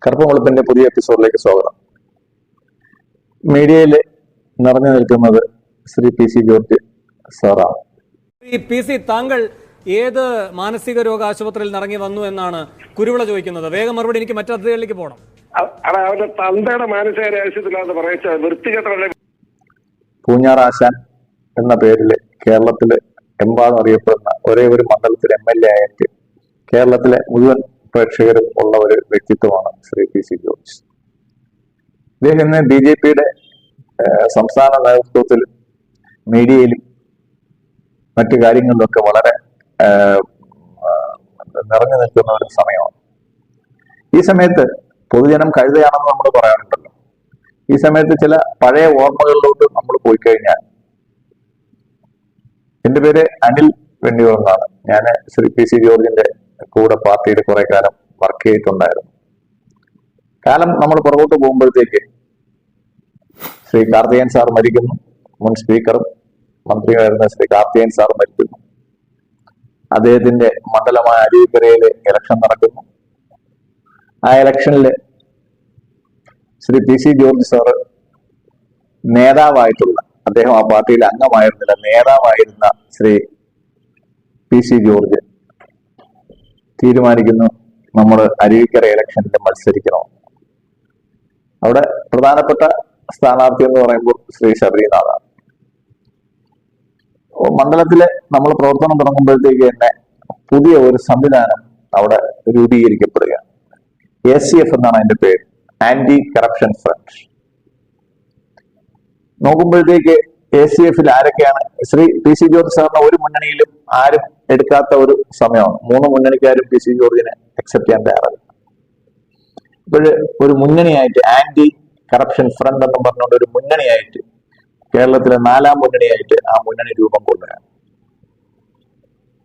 കറുപ്പും വെളുപ്പിന്റെ പുതിയ എപ്പിസോഡിലേക്ക് സ്വാഗതം. മീഡിയയിൽ നിറഞ്ഞു നിൽക്കുന്നത് ശ്രീ പി സി ജോർജ് സാറാണ്. പി സി, താങ്കൾ ഏത് മാനസിക രോഗ ആശുപത്രിയിൽ നിറങ്ങി വന്നു എന്നാണ് കുരുവിള ചോദിക്കുന്നത്. വേഗം മറുപടി, എനിക്ക് മറ്റു അതിഥികളിലേക്ക് പോകണം. അവന്റെ തന്തയുടെ മാനസിക ആശുപത്രിയിലാണെന്ന് പറയുന്നത് വൃത്തികെട്ട പൂഞ്ഞാർ ആശാൻ എന്ന പേരിൽ കേരളത്തില് എമ്പാടും അറിയപ്പെടുന്ന ഒരേ ഒരു മണ്ഡലത്തിൽ MLA ആയിട്ട് കേരളത്തിലെ മുഴുവൻ പ്രേക്ഷകരും ഉള്ള ഒരു വ്യക്തിത്വമാണ് ശ്രീ പി സി ജോർജ്. ഇദ്ദേഹം ഇന്ന് BJP-യുടെ സംസ്ഥാന നേതൃത്വത്തിൽ മീഡിയയിലും മറ്റു കാര്യങ്ങളിലൊക്കെ വളരെ നിറഞ്ഞു നിൽക്കുന്ന ഒരു സമയമാണ്. ഈ സമയത്ത് പൊതുജനം കഴുതയാണെന്ന് നമ്മൾ പറയാറുണ്ടല്ലോ. ഈ സമയത്ത് ചില പഴയ ഓർമ്മകളിലോട്ട് നമ്മൾ പോയി കഴിഞ്ഞാൽ, എൻ്റെ പേര് അനിൽ വെണ്ണിയൂർ എന്നാണ്. ഞാൻ ശ്രീ പി സി ജോർജിന്റെ കൂടെ പാർട്ടിയിൽ കുറെ കാലം വർക്ക് ചെയ്തിട്ടുണ്ടായിരുന്നു. കാലം നമ്മൾ പുറകോട്ട് പോകുമ്പോഴത്തേക്ക് ശ്രീ കാർത്തികേയൻ സാർ മരിക്കുന്നു. മുൻ സ്പീക്കറും മന്ത്രിയായിരുന്ന ശ്രീ കാർത്തികേയൻ സാർ മരിക്കുന്നു. അദ്ദേഹത്തിന്റെ മണ്ഡലമായ അരുവിക്കരയിലെ ഇലക്ഷൻ നടക്കുന്നു. ആ ഇലക്ഷനിൽ ശ്രീ പി സി ജോർജ് സാറ് നേതാവായിട്ടുള്ള, അദ്ദേഹം ആ പാർട്ടിയിൽ അംഗമായിരുന്നില്ല, നേതാവായിരുന്ന ശ്രീ പി സി ജോർജ് തീരുമാനിക്കുന്നു നമ്മൾ അരുവിക്കര ഇലക്ഷനിൽ മത്സരിക്കണം. അവിടെ പ്രധാനപ്പെട്ട സ്ഥാനാർത്ഥി എന്ന് പറയുമ്പോൾ ശ്രീ ശബരിനാഥാണ്. മണ്ഡലത്തില് നമ്മൾ പ്രവർത്തനം തുടങ്ങുമ്പോഴത്തേക്ക് തന്നെ പുതിയ ഒരു സംവിധാനം അവിടെ രൂപീകരിക്കപ്പെടുകയാണ്. ACF എന്നാണ് അതിന്റെ പേര്, ആന്റി കറപ്ഷൻ ഫ്രണ്ട്. നോക്കുമ്പോഴത്തേക്ക് ACF-ൽ ആരൊക്കെയാണ്? ശ്രീ പി സി ജോർജ് സാറിന് ഒരു മുന്നണിയിലും ആരും എടുക്കാത്ത ഒരു സമയമാണ്. 3 മുന്നണിക്കാരും പി സി ജോർജിനെ അക്സെപ്റ്റ് ചെയ്യാൻ തയ്യാറല്ല. ഇപ്പോഴ് ഒരു മുന്നണിയായിട്ട് ആന്റി കറപ്ഷൻ ഫ്രണ്ട് എന്നും പറഞ്ഞുകൊണ്ട് ഒരു മുന്നണിയായിട്ട്, കേരളത്തിലെ 4ാം മുന്നണിയായിട്ട് ആ മുന്നണി രൂപം കൊള്ളുകയാണ്.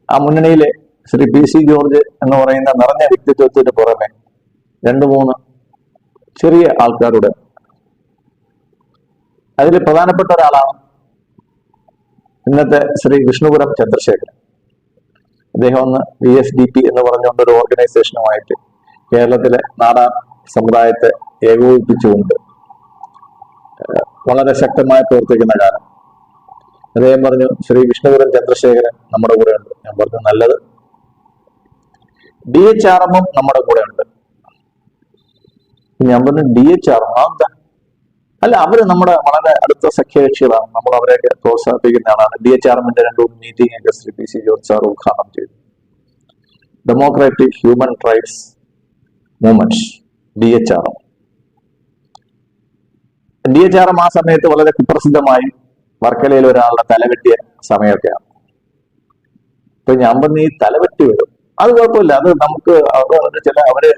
ആ മുന്നണിയിലെ ശ്രീ പി സി ജോർജ് എന്ന് പറയുന്ന നിറഞ്ഞ വ്യക്തിത്വത്തിന് പുറമെ 2-3 ചെറിയ ആൾക്കാരുടെ, അതിൽ പ്രധാനപ്പെട്ട ഒരാളാണ് ഇന്നത്തെ ശ്രീ വിഷ്ണുപുരം ചന്ദ്രശേഖരൻ. അദ്ദേഹം ഒന്ന് VSDP എന്ന് പറഞ്ഞുകൊണ്ട് ഒരു ഓർഗനൈസേഷനുമായിട്ട് കേരളത്തിലെ നാടാർ സമുദായത്തെ ഏകോപിപ്പിച്ചുകൊണ്ട് വളരെ ശക്തമായി പ്രവർത്തിക്കുന്ന കാലം. അദ്ദേഹം പറഞ്ഞു, ശ്രീ വിഷ്ണുപുരം ചന്ദ്രശേഖരൻ നമ്മുടെ കൂടെ ഉണ്ട്. ഞാൻ പറഞ്ഞു, നല്ലത്. DHRM നമ്മുടെ കൂടെ ഉണ്ട്. ഞാൻ പറഞ്ഞു, DHRM എന്താ? അല്ല, അവര് നമ്മുടെ വളരെ അടുത്ത സഖ്യകക്ഷികളാണ്, നമ്മൾ അവരെയൊക്കെ പ്രോത്സാഹിപ്പിക്കുന്ന ആളാണ്. DHRM-ന്റെ 2 മീറ്റിംഗ് ഒക്കെ ശ്രീ പി സി ജോർജ് സാർ ഉദ്ഘാടനം ചെയ്തു. Democratic human rights movement, DHRM ആ സമയത്ത് വളരെ കുപ്രസിദ്ധമായി വർക്കലയിൽ ഒരാളുടെ തലവെട്ടിയ സമയമൊക്കെയാണ്. ഇപ്പൊ ഞാൻ പറഞ്ഞു, ഈ തലവെട്ടി വരും, അത് കുഴപ്പമില്ല, അത് നമുക്ക് അവര്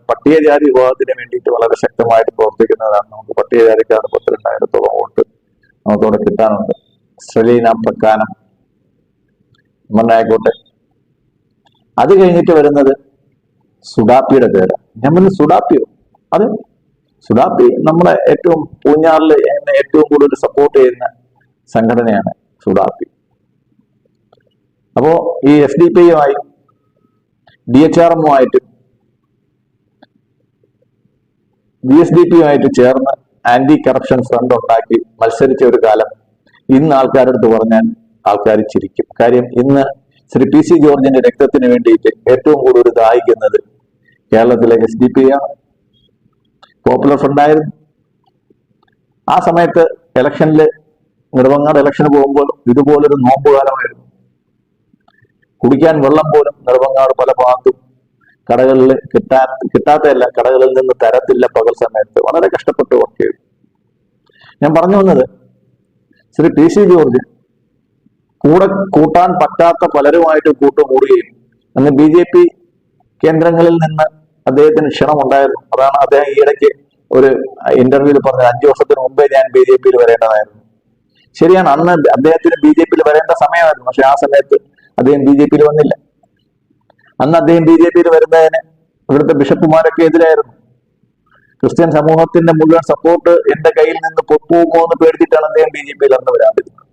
പട്ടികജാതി വിഭാഗത്തിന് വേണ്ടിയിട്ട് വളരെ ശക്തമായിട്ട് പ്രവർത്തിക്കുന്നതാണ്. നമുക്ക് പട്ടികജാതിക്കാരുടെ 32,000-ഓളം വോട്ട് നമുക്കവിടെ കിട്ടാനുണ്ട്. സെലീന പ്രക്കാനം ആയിക്കോട്ടെ. അത് കഴിഞ്ഞിട്ട് വരുന്നത് സുഡാപ്പിയുടെ പേര്. ഞാൻ പറഞ്ഞു, സുഡാപ്പിയോ? അത് സുഡാപ്പി നമ്മളെ ഏറ്റവും പൂഞ്ഞാറിൽ എന്നെ ഏറ്റവും കൂടുതൽ സപ്പോർട്ട് ചെയ്യുന്ന സംഘടനയാണ് സുഡാപ്പി. അപ്പോ ഈ SDP-യുമായി DHRM-ഉമായിട്ട് VSDP-യുമായിട്ട് ചേർന്ന് ആന്റി കറപ്ഷൻ ഫ്രണ്ട് ഉണ്ടാക്കി മത്സരിച്ച ഒരു കാലം ഇന്ന് ആൾക്കാരുടെ അടുത്ത് പറഞ്ഞാൽ ആൾക്കാർ ചിരിക്കും. കാര്യം ഇന്ന് ശ്രീ പി സി ജോർജിന്റെ രക്തത്തിന് വേണ്ടിയിട്ട് ഏറ്റവും കൂടുതൽ ദാഹിക്കുന്നത് കേരളത്തിലെ SDP-യാണ്. പോപ്പുലർ ഫ്രണ്ടായിരുന്നു. ആ സമയത്ത് ഇലക്ഷനിൽ, നെടുമങ്ങാട് ഇലക്ഷന് പോകുമ്പോൾ ഇതുപോലൊരു നോമ്പുകാലമായിരുന്നു. കുടിക്കാൻ വെള്ളം പോലും നെടുമങ്ങാട് പല ഭാഗത്തും കടകളിൽ കിട്ടാത്തതല്ല, കടകളിൽ നിന്ന് തരത്തില്ല. പകൽ സമയത്ത് വളരെ കഷ്ടപ്പെട്ട് വർക്ക് ചെയ്തു. ഞാൻ പറഞ്ഞു വന്നത്, ശ്രീ പി സി ജോർജ് കൂടെ കൂട്ടാൻ പറ്റാത്ത പലരുമായിട്ട് കൂട്ടുകൂടുകയും അന്ന് BJP കേന്ദ്രങ്ങളിൽ നിന്ന് അദ്ദേഹത്തിന് ക്ഷണമുണ്ടായിരുന്നു. അതാണ് അദ്ദേഹം ഈയിടയ്ക്ക് ഒരു ഇന്റർവ്യൂവിൽ പറഞ്ഞത്, 5 വർഷത്തിന് മുമ്പേ ഞാൻ BJP-യിൽ വരേണ്ടതായിരുന്നു. ശരിയാണ്, അന്ന് അദ്ദേഹത്തിന് BJP-യിൽ വരേണ്ട സമയമായിരുന്നു. പക്ഷെ ആ സമയത്ത് അദ്ദേഹം BJP-യിൽ വന്നില്ല. അന്ന് അദ്ദേഹം BJP-യിൽ വരുന്നതിന് ഇവിടുത്തെ ബിഷപ്പുമാരൊക്കെ എതിരായിരുന്നു. ക്രിസ്ത്യൻ സമൂഹത്തിന്റെ മുഴുവൻ സപ്പോർട്ട് എന്റെ കയ്യിൽ നിന്ന് പൊക്കുമോ എന്ന് പേടിച്ചിട്ടാണ് അദ്ദേഹം BJP-യിൽ അന്ന് വരാതിരുന്നത്.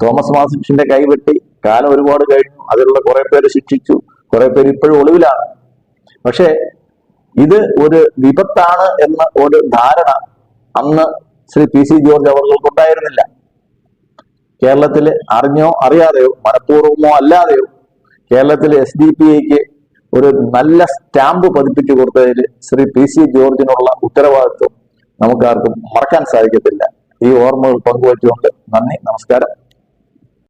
തോമസ് മാഷിന്റെ കൈവെട്ടി കാലം ഒരുപാട് കഴിഞ്ഞു. അതിലുള്ള കുറെ പേര് ശിക്ഷിച്ചു, കുറെ പേര് ഇപ്പോഴും ഒളിവിലാണ്. പക്ഷേ ഇത് ഒരു വിപത്താണ് എന്ന ഒരു ധാരണ അന്ന് ശ്രീ PC ജോർജ് അവർക്കുണ്ടായിരുന്നില്ല. കേരളത്തില് അറിഞ്ഞോ അറിയാതെയോ മനഃപൂർവമോ അല്ലാതെയോ കേരളത്തിലെ SDPIക്ക് ഒരു നല്ല സ്റ്റാമ്പ് പതിപ്പിച്ചു കൊടുത്തതിൽ ശ്രീ PC ജോർജിനുള്ള ഉത്തരവാദിത്വം നമുക്കാർക്കും മറക്കാൻ സാധിക്കത്തില്ല. ഈ ഓർമ്മകൾ പങ്കുവച്ചുകൊണ്ട് നന്ദി, നമസ്കാരം.